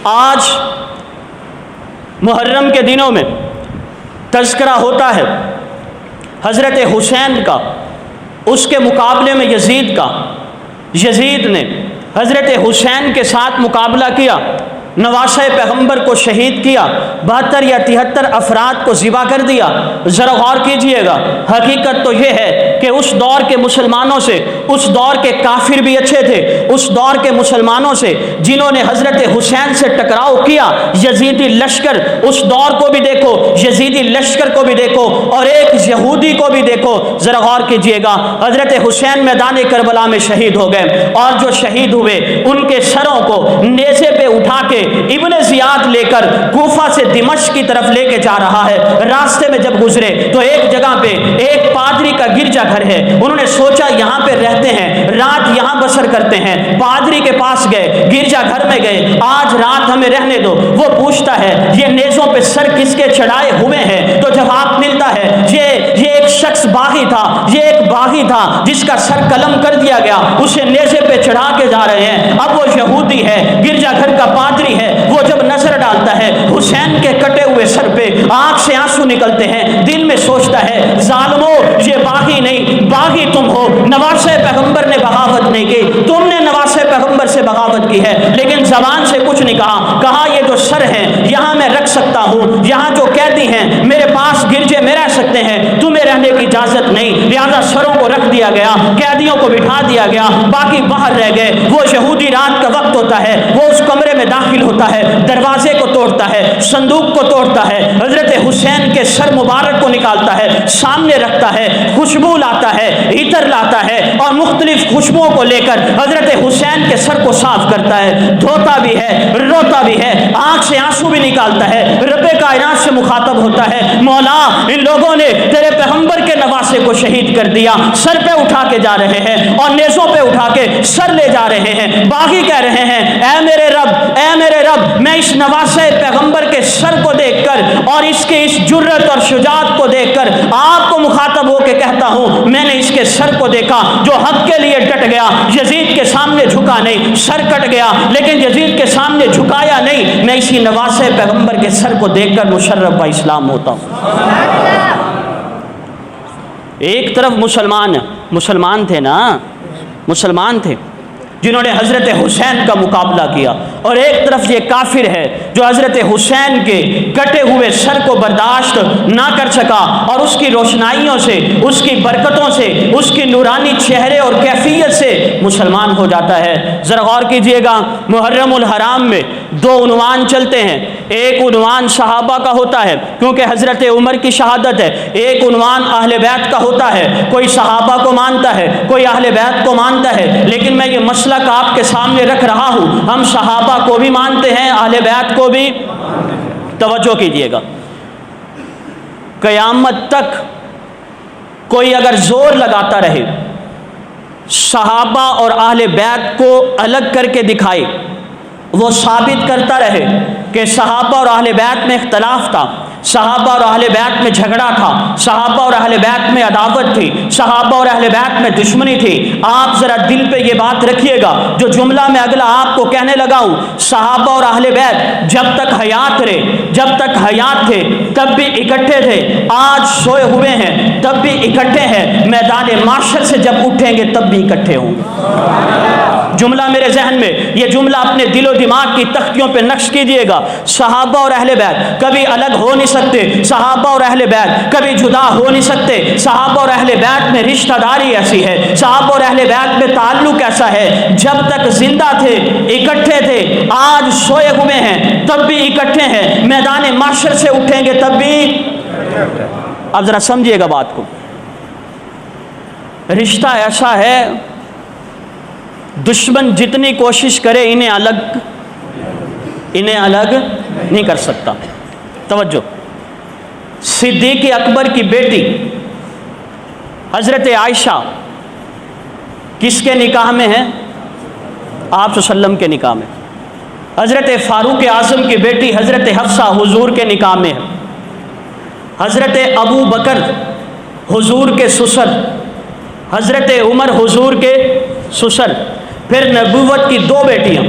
آج محرم کے دنوں میں تذکرہ ہوتا ہے حضرت حسین کا، اس کے مقابلے میں یزید کا۔ یزید نے حضرت حسین کے ساتھ مقابلہ کیا، نواسہ پیغمبر کو شہید کیا، 72 یا 73 افراد کو ذبح کر دیا۔ ذرا غور کیجئے گا، حقیقت تو یہ ہے کہ اس دور کے مسلمانوں سے، اس دور کے کافر بھی اچھے تھے، اس دور کے مسلمانوں سے جنہوں نے حضرت حسین سے ٹکراؤ کیا، یزیدی لشکر، اس دور کو بھی دیکھو، یزیدی لشکر کو بھی دیکھو اور ایک یہودی کو بھی دیکھو۔ ذرا غور کیجئے گا، حضرت حسین میدان کربلا میں شہید ہو گئے، اور جو شہید ہوئے ان کے سروں کو نیزے پہ اٹھا کے ابن زیاد لے کر کوفہ سے دمشق کی طرف لے کے جا رہا ہے۔ راستے میں جب گزرے تو ایک جگہ پہ ایک پادری کا گرجا گھر ہے، انہوں نے سوچا یہاں پہ رہتے ہیں، رات یہاں بسر کرتے ہیں۔ پادری کے پاس گئے، گرجا گھر میں گئے، آج رات ہمیں رہنے دو۔ وہ پوچھتا ہے یہ نیزوں پہ سر کس کے چڑھائے ہوئے ہیں؟ تو جواب ملتا ہے یہ ایک شخص باغی تھا، یہ ایک باغی تھا جس کا سر قلم کر دیا گیا، اسے نیزے پہ چڑھا کے جا رہے ہیں۔ اب وہ یہودی ہے، گرجا گھر کا پادری ہے، وہ جب نظر ڈالتا ہے حسین کے کٹے ہوئے سر پہ، آنکھ سے آنسو نکلتے ہیں، دل میں سوچتا ہے ظالمو یہ باغی نہیں، باغی تم ہو، نواسہ پیغمبر نے بغاوت نہیں کی، تم نے نواسہ پیغمبر سے بغاوت کی ہے، لیکن زبان سے کچھ نہیں کہا یہ جو سر ہیں یہاں میں رکھ سکتا ہوں، یہاں جو قیدی ہیں میرے پاس گرجے میں رہ سکتے ہیں، تمہیں رہنے کی اجازت نہیں، لہذا سروں کو رکھ دیا گیا، قیدیوں کو بٹھا دیا گیا، باقی باہر رہ گئے۔ وہ یہودی رات کا وقت ہوتا ہے، وہ اس کمرے میں داخل ہوتا ہے، دروازے کو توڑتا ہے، صندوق کو توڑتا ہے، حضرت حسین کے سر مبارک کو نکالتا ہے، سامنے رکھتا ہے، خوشبو لاتا ہے، عطر لاتا ہے اور مختلف خوشبوؤں کو لے کر حضرت حسین کے سر کو صاف کرتا ہے، دھوتا بھی ہے، روتا بھی ہے، آنکھ سے آنسو بھی نکالتا ہے، رب کائنات سے مخاطب ہوتا ہے مولا ان لوگوں نے تیرے پیغمبر کے نواسے کو شہید کر دیا، سر پہ اٹھا کے جا رہے ہیں اور نیزوں پہ اٹھا کے سر لے جا رہے ہیں، باغی کہہ رہے ہیں اے میرے رب، اے میرے رب، میں اس نواسہ پیغمبر کے سر کو دیکھ کر اور اس کے اس جرت اور شجاعت کو دیکھ کر آپ کو مخاطب ہو کے کہتا ہوں میں نے اس کے سر کو دیکھا جو حق کے لیے ڈٹ گیا، یزید کے سامنے جھکا نہیں، سر کٹ گیا لیکن یزید کے سامنے جھکایا نہیں، میں اسی نواسہ پیغمبر کے سر کو دیکھ کر مشرف با اسلام ہوتا ہوں۔ ایک طرف مسلمان تھے نا، مسلمان تھے جنہوں نے حضرت حسین کا مقابلہ کیا، اور ایک طرف یہ کافر ہے جو حضرت حسین کے کٹے ہوئے سر کو برداشت نہ کر سکا اور اس کی روشنائیوں سے، اس کی برکتوں سے، اس کی نورانی چہرے اور کیفیت سے مسلمان ہو جاتا ہے۔ ذرا غور کیجئے گا، محرم الحرام میں 2 عنوان چلتے ہیں، ایک عنوان صحابہ کا ہوتا ہے کیونکہ حضرت عمر کی شہادت ہے، ایک عنوان اہل بیت کا ہوتا ہے، کوئی صحابہ کو مانتا ہے، کوئی اہل بیت کو مانتا ہے، لیکن میں یہ مسئلہ آپ کے سامنے رکھ رہا ہوں، ہم صحابہ کو بھی مانتے ہیں، اہل بیت کو بھی۔ توجہ کیجئے گا، قیامت تک کوئی اگر زور لگاتا رہے صحابہ اور اہل بیت کو الگ کر کے دکھائے، وہ ثابت کرتا رہے کہ صحابہ اور اہل بیت میں اختلاف تھا، صحابہ اور اہل بیت میں جھگڑا تھا، صحابہ اور اہل بیت میں عداوت تھی، صحابہ اور اہل بیت میں دشمنی تھی، آپ ذرا دل پہ یہ بات رکھیے گا جو جملہ میں اگلا آپ کو کہنے لگا ہوں، صحابہ اور اہل بیت جب تک حیات رہے، جب تک حیات تھے تب بھی اکٹھے تھے، آج سوئے ہوئے ہیں تب بھی اکٹھے ہیں، میدان معاشر سے جب اٹھیں گے تب بھی اکٹھے ہوں گے۔ جملہ میرے ذہن میں، یہ جملہ اپنے دل و دماغ کی تختیوں پہ نقش کیجئے گا، صحابہ اور اہل بیت کبھی الگ ہو نہیں سکتے، صحابہ اور اہل بیت کبھی جدا ہو نہیں سکتے، صحابہ اور اہل بیت میں رشتہ داری ایسی ہے، صحابہ اور اہل بیت میں تعلق ایسا ہے، جب تک زندہ تھے اکٹھے تھے، آج سوئے ہوئے ہیں تب بھی اکٹھے ہیں، میدان معاشر سے اٹھیں گے تب بھی۔ اب ذرا سمجھیے گا بات کو، رشتہ ایسا ہے دشمن جتنی کوشش کرے انہیں الگ نہیں کر سکتا۔ توجہ، صدیق اکبر کی بیٹی حضرت عائشہ کس کے نکاح میں ہے؟ آپ صلی اللہ علیہ وسلم کے نکاح میں۔ حضرت فاروق اعظم کی بیٹی حضرت حفصہ حضور کے نکاح میں ہے۔ حضرت ابو بکر حضور کے سسر، حضرت عمر حضور کے سسر، پھر نبوت کی 2 بیٹیاں،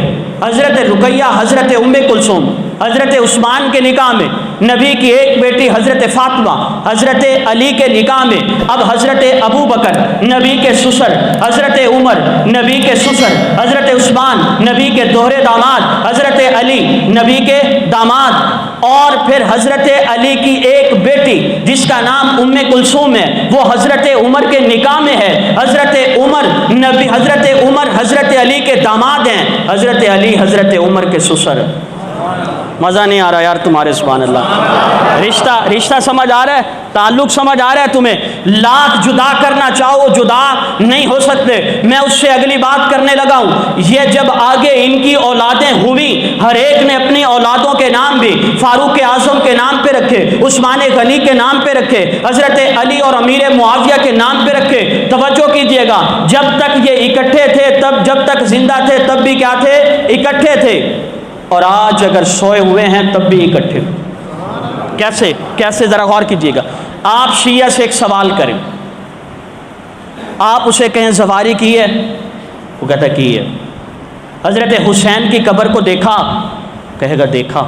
حضرت رقیہ حضرت ام کلثوم حضرت عثمان کے نکاح میں، نبی کی ایک بیٹی حضرت فاطمہ حضرت علی کے نکاح میں، اب حضرت ابو بکر نبی کے سسر، حضرت عمر نبی کے سسر، حضرت عثمان نبی کے دوہرے داماد، حضرت علی نبی کے داماد، اور پھر حضرت علی کی ایک بیٹی جس کا نام ام کلثوم ہے، وہ حضرت عمر کے نکاح میں ہے۔ حضرت عمر حضرت علی کے داماد ہیں، حضرت علی حضرت عمر کے سسر۔ مزہ نہیں آ رہا یار تمہارے، سبحان اللہ۔ رشتہ سمجھ آ رہا ہے، تعلق سمجھ آ رہا ہے تمہیں؟ لاکھ جدا کرنا چاہو جدا نہیں ہو سکتے۔ میں اس سے اگلی بات کرنے لگا ہوں، یہ جب آگے ان کی اولادیں ہوئی، ہر ایک نے اپنی اولادوں کے نام بھی فاروق اعظم کے نام پہ رکھے، عثمان غنی کے نام پہ رکھے، حضرت علی اور امیر معاویہ کے نام پہ رکھے۔ توجہ کیجئے گا، جب تک یہ اکٹھے تھے، جب تک زندہ تھے تب بھی کیا تھے؟ اکٹھے تھے، اور آج اگر سوئے ہوئے ہیں تب بھی اکٹھے۔ کیسے ذرا غور کیجئے گا۔ آپ شیعہ سے ایک سوال کریں، آپ اسے کہیں زواری کی ہے؟ وہ کہتا کی ہے۔ حضرت حسین کی قبر کو دیکھا؟ کہے گا دیکھا۔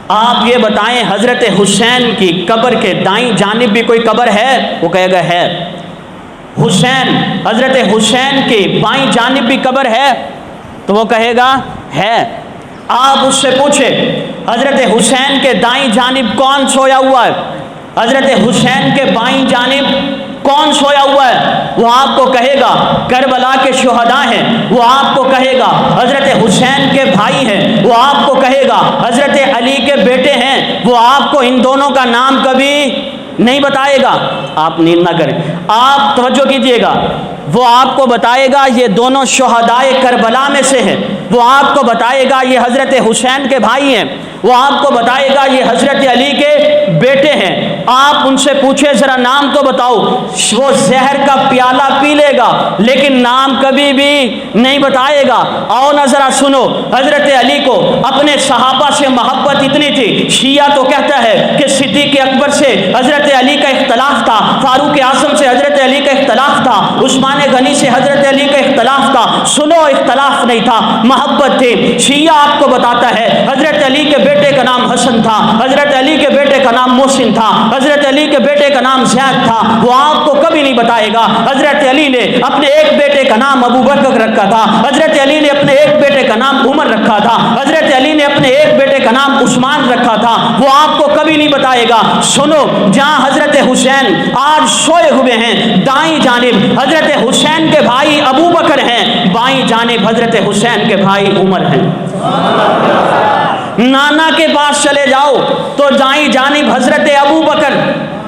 آپ یہ بتائیں حضرت حسین کی قبر کے دائیں جانب بھی کوئی قبر ہے؟ وہ کہے گا ہے۔ حضرت حسین کی بائیں جانب بھی قبر ہے؟ تو وہ کہے گا ہے۔ آپ اس سے پوچھیں حضرت حسین کے دائیں جانب کون سویا ہوا ہے؟ حضرت حسین کے بائیں جانب کون سویا ہوا ہے؟ وہ آپ کو کہے گا کربلا کے شہداء ہیں، وہ آپ کو کہے گا حضرت حسین کے بھائی ہیں، وہ آپ کو کہے گا حضرت علی کے بیٹے ہیں، وہ آپ کو ان دونوں کا نام کبھی نہیں بتائے گا۔ آپ نیند نہ کریں، آپ توجہ کیجئے گا، وہ آپ کو بتائے گا یہ دونوں شہدائے کربلا میں سے ہیں، وہ آپ کو بتائے گا یہ حضرت حسین کے بھائی ہیں، وہ آپ کو بتائے گا یہ حضرت علی کے بیٹے ہیں۔ آپ ان سے پوچھیں ذرا نام تو بتاؤ، وہ زہر کا پیالہ پی لے گا لیکن نام کبھی بھی نہیں بتائے گا۔ آؤ نہ ذرا سنو، حضرت علی کو اپنے صحابہ سے محبت اتنی تھی، شیعہ تو کہتا ہے کہ صدیق اکبر سے حضرت علی کا اختلاف تھا، فاروق اعظم سے حضرت علی کا اختلاف تھا، عثمان غنی سے حضرت علی کا اختلاف تھا۔ سنو، اختلاف نہیں تھا، محبت تھی۔ شیعہ آپ کو بتاتا ہے حضرت علی کے بیٹے کا نام حسن تھا، حضرت علی کے بیٹے کا نام محسن تھا، حضرت علی کے بیٹے کا نام زید تھا۔ وہ آپ کو کبھی نہیں بتائے گا حضرت علی نے اپنے ایک بیٹے کا نام ابو بکر رکھا تھا، حضرت علی نے اپنے ایک بیٹے کا نام عمر رکھا تھا، حضرت علی نے اپنے ایک بیٹے کا نام عثمان رکھا تھا۔ وہ آپ کو کبھی نہیں بتائے گا۔ سنو، جہاں حضرت حسین آج سوئے ہوئے ہیں، دائیں جانب حضرت حسین کے بھائی ابو بکر ہیں، بائیں جانب حضرت حسین کے بھائی عمر ہیں۔ نانا کے پاس چلے جاؤ تو دائیں جانب حضرت ابو بکر،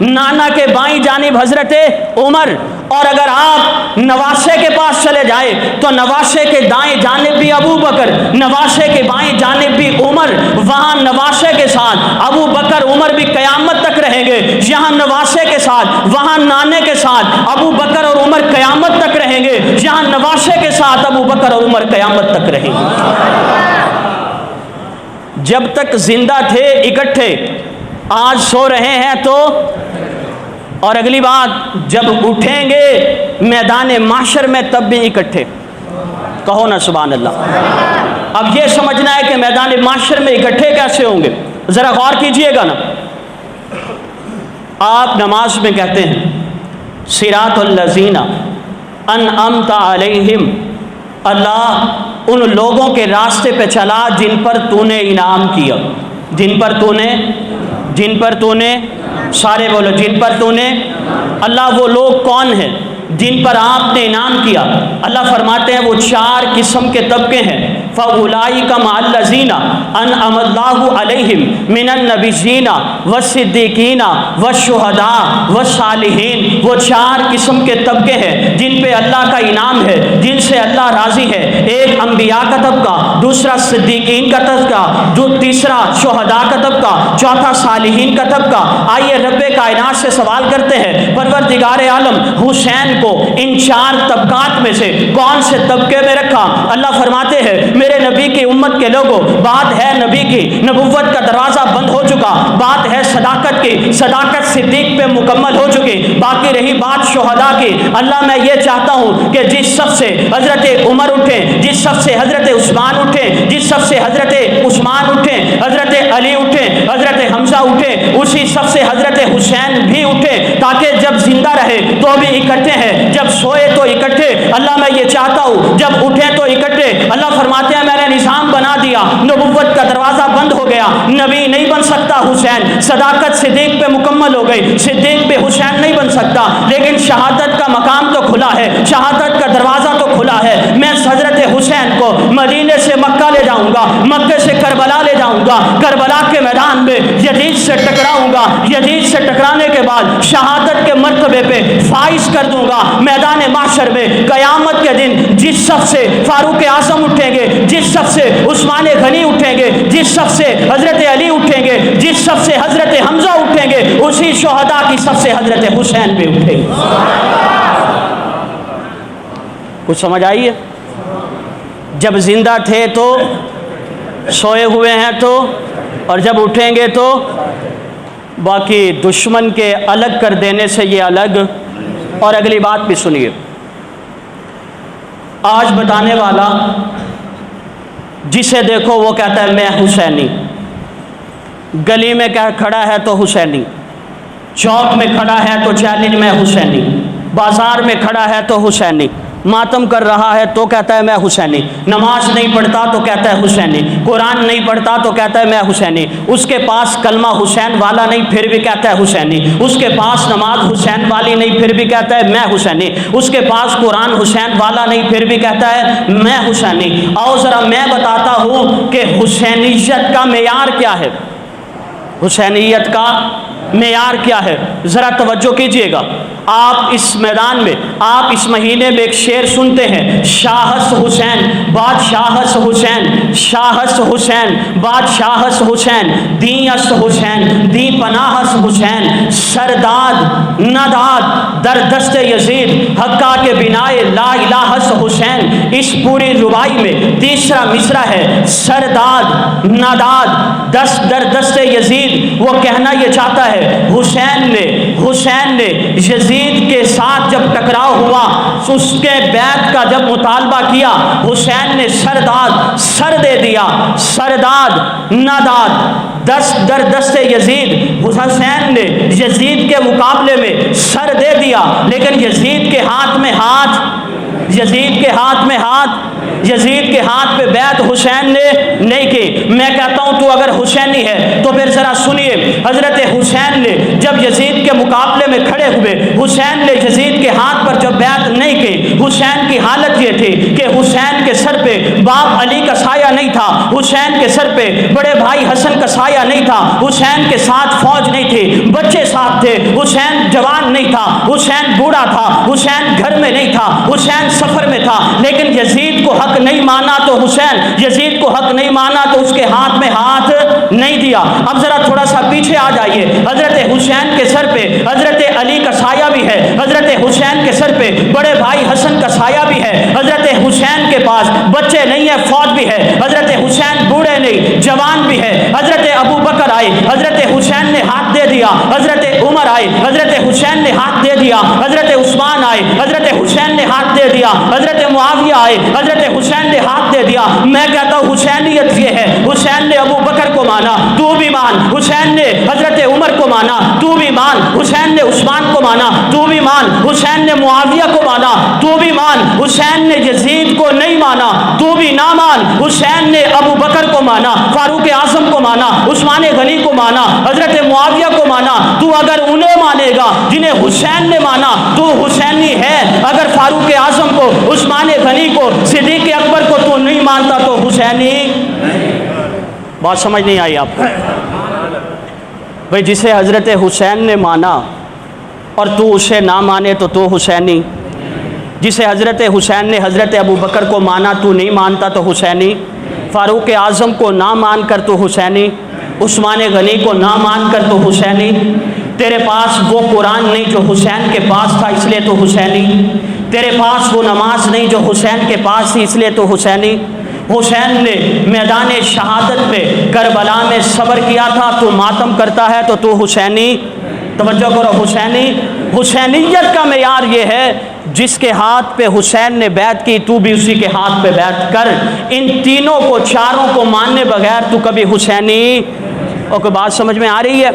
نانا کے بائیں جانب حضرت عمر، اور اگر آپ نواسے کے پاس چلے جائے تو نواسے کے دائیں جانب بھی ابو بکر، نواسے کے بائیں جانب بھی عمر۔ وہاں نواسے کے ساتھ ابو بکر عمر بھی قیامت تک رہیں گے، یہاں نواسے کے ساتھ وہاں نانے کے ساتھ ابو بکر اور عمر قیامت تک رہیں گے، یہاں نواسے کے ساتھ ابو بکر اور عمر قیامت تک رہیں گے۔ جب تک زندہ تھے اکٹھے، آج سو رہے ہیں تو، اور اگلی بات جب اٹھیں گے میدان محشر میں تب بھی اکٹھے۔ کہو نا سبحان اللہ۔ اب یہ سمجھنا ہے کہ میدان محشر میں اکٹھے کیسے ہوں گے، ذرا غور کیجئے گا نا۔ آپ نماز میں کہتے ہیں صراط الذین انعمت علیہم، اللہ ان لوگوں کے راستے پہ چلا جن پر تو نے انعام کیا، جن پر تو نے سارے بولو، جن پر تو نے۔ اللہ وہ لوگ کون ہیں جن پر آپ نے انعام کیا؟ اللہ فرماتے ہیں وہ 4 قسم کے طبقے ہیں۔ فَأُولَئِكَ مَعَ الَّذِينَ أَنْعَمَ اللَّهُ عَلَيْهِمْ مِنَ النَّبِيِّينَ وَالصِّدِّيقِينَ وَالشُّهَدَاءِ وَالصَّالِحِينَ۔ وہ 4 قسم کے طبقے ہیں جن پہ اللہ کا انعام ہے، جن سے اللہ راضی ہے۔ ایک انبیاء کا طبقہ، دوسرا صدیقین کا طبقہ، تیسرا شہداء کا طبقہ، چوتھا صالحین کا طبقہ۔ آئیے رب کائنات سے سوال کرتے ہیں، پروردگار عالم حسین کو ان 4 طبقات میں سے کون سے طبقے میں رکھا؟ اللہ فرماتے ہیں میرے نبی کی امت کے لوگوں، بات ہے نبی کی، نبوت کا دروازہ بند ہو چکا، بات ہے صداقت کی، صداقت صدیق پہ مکمل ہو چکی، باقی رہی بات شہداء کی۔ اللہ میں یہ چاہتا ہوں کہ جس صف سے حضرت عمر اٹھیں، جس صف سے حضرت عثمان اٹھیں، جس صف سے حضرت عثمان اٹھیں، حضرت علی اٹھیں، حضرت حمزہ اٹھیں، اسی صف سے حضرت حسین بھی اٹھیں، تاکہ جب زندہ رہے تو بھی اکٹھے ہیں، جب سوئے تو اکٹھے۔ اللہ میں یہ چاہتا ہوں جب اٹھیں تو اکٹھے۔ اللہ فرماتے ہیں میں نے نظام بنا دیا، نبوت کا دروازہ بند ہو گیا، نبی نہیں بن سکتا حسین، صداقت صدیق پہ مکمل ہو گئی، صدیق پہ حسین نہیں بن سکتا، لیکن شہادت کا مقام تو کھلا ہے، شہادت کا دروازہ تو کھلا ہے۔ میں حضرت حسین کو مدینے سے مکہ لے جاؤں گا، مکے سے کربلا لے جاؤں گا، کربلا کے میدان میں یزید سے ٹکراؤں گا، یزید سے ٹکرانے کے بعد شہادت کے مرتبے پہ فائز کر دوں گا۔ میدان محشر میں قیامت کے دن جس صف سے فاروق اعظم اٹھیں گے، جس صف سے عثمان غنی اٹھیں گے، جس صف سے حضرت علی اٹھیں گے، جس صف سے حضرت حمزہ اٹھیں گے، اسی شہداء کی صف سے حضرت حسین بھی اٹھیں گے۔ کچھ سمجھ آئی ہے؟ جب زندہ تھے تو، سوئے ہوئے ہیں تو، اور جب اٹھیں گے تو، باقی دشمن کے الگ کر دینے سے یہ الگ۔ اور اگلی بات بھی سنیے، آج بتانے والا جسے دیکھو وہ کہتا ہے میں حسینی، گلی میں کھڑا ہے تو حسینی، چوک میں کھڑا ہے تو چیلنج میں حسینی، بازار میں کھڑا ہے تو حسینی، ماتم کر رہا ہے تو کہتا ہے میں حسینی، نماز نہیں پڑھتا تو کہتا ہے حسینی، قرآن نہیں پڑھتا تو کہتا ہے میں حسینی، اس کے پاس کلمہ حسین والا نہیں پھر بھی کہتا ہے حسینی، اس کے پاس نماز حسین والی نہیں پھر بھی کہتا ہے میں حسینی، اس کے پاس قرآن حسین والا نہیں پھر بھی کہتا ہے میں حسینی۔ آؤ ذرا میں بتاتا ہوں کہ حسینیت کا معیار کیا ہے، حسینیت کا معیار کیا ہے، ذرا توجہ کیجئے گا۔ آپ اس میدان میں، آپ اس مہینے میں ایک شعر سنتے ہیں، شاہس حسین بادشاہس حسین، شاہس حسین بادشاہس حسین، دیس حسین دی پناہس حسین، سرداد نداد در دست یزید، حقا کے بنائے لا الہس حسین۔ اس پوری ربائی میں تیسرا مصرع ہے سرداد نداد دست در دست یزید۔ وہ کہنا یہ چاہتا ہے حسین نے یزید کے ساتھ جب ٹکراؤ ہوا، اس کے بیعت کا جب مطالبہ کیا، حسین نے سرداد سر دے دیا، سرداد نداد دست در دست یزید۔ حسین نے یزید کے مقابلے میں سر دے دیا، لیکن یزید کے ہاتھ میں ہاتھ، یزید کے ہاتھ میں ہاتھ، یزید کے ہاتھ پہ بیعت حسین نے نہیں کی۔ میں کہتا ہوں تو اگر حسینی ہے تو پھر ذرا سنیے، حضرت حسین نے جب یزید کے مقابلے میں کھڑے ہوئے، حسین نے یزید کے ہاتھ پر جب بیعت نہیں کی، حسین کی حالت یہ تھی کہ حسین کے سر پہ باپ علی کا سایہ نہیں تھا، حسین کے سر پہ بڑے بھائی حسن کا سایہ نہیں تھا، حسین کے ساتھ فوج نہیں تھی، بچے ساتھ تھے، حسین جوان نہیں تھا، حسین بوڑھا تھا، حسین گھر میں نہیں تھا، حسین سفر میں تھا، لیکن یزید کو حق نہیں مانا تو حسین، یزید کو حق نہیں مانا تو اس کے ہاتھ میں ہاتھ نہیں دیا۔ اب ذرا تھوڑا سا پیچھے آ جائیے، حضرت حسین کے سر پہ حضرت علی کا سایہ بھی ہے، حضرت حسین کے سر پہ بڑے بھائی حسن کا سایہ بھی ہے، حضرت حسین کے پاس بچے نہیں ہیں، فوج بھی ہے، حضرت حسین بوڑھے نہیں جوان بھی ہے۔ حضرت ابو بکر آئے، حضرت حسین نے ہاتھ دے دیا، حضرت عمر آئے، حضرت حسین نے ہاتھ دے دیا، حضرت عثمان آئے، حضرت حسین نے ہاتھ دے دیا، حضرت معاویہ آئے، حضرت حسین نے ہاتھ دے دیا۔ میں کہتا ہوں حسینیت یہ ہے، حسین نے ابو بکر کو مانا تو بھی مان، حسین نے حضرت عمر کو مانا تو بھی مان، حسین نے عثمان کو مانا تو بھی مان، حسین نے معاویہ کو مانا تو بھی مان، حسین نے یزید کو نہیں مانا تو بھی نہ مان، حسین نے ابو بکر کو مانا، فاروق اعظم کو مانا، عثمان غنی کو مانا، حضرت معاویہ کو مانا۔ تو اگر انہیں مانے گا جنہیں حسین نے مانا تو حسینی ہے، اگر فاروق اعظم کو، عثمان غنی کو، صدیق اکبر کو تو نہیں مانتا تو حسینی۔ بات سمجھ نہیں آئی آپ کو؟ بھئی جسے حضرت حسین نے مانا اور تو اسے نہ مانے تو حسینی، جسے حضرت حسین نے حضرت ابو بکر کو مانا تو نہیں مانتا تو حسینی، فاروق اعظم کو نہ مان کر تو حسینی، عثمان غنی کو نہ مان کر تو حسینی، تیرے پاس وہ قرآن نہیں جو حسین کے پاس تھا اس لیے تو حسینی، تیرے پاس وہ نماز نہیں جو حسین کے پاس تھی اس لیے تو حسینی، حسین نے میدان شہادت میں کربلا میں صبر کیا تھا، تو ماتم کرتا ہے تو حسینی؟ توجہ کرو، حسینیت کا معیار یہ ہے جس کے ہاتھ پہ حسین نے بیعت کی تو بھی اسی کے ہاتھ پہ بیعت کر۔ ان تینوں کو، چاروں کو ماننے بغیر تو کبھی حسینی، اور کوئی بات سمجھ میں آ رہی ہے؟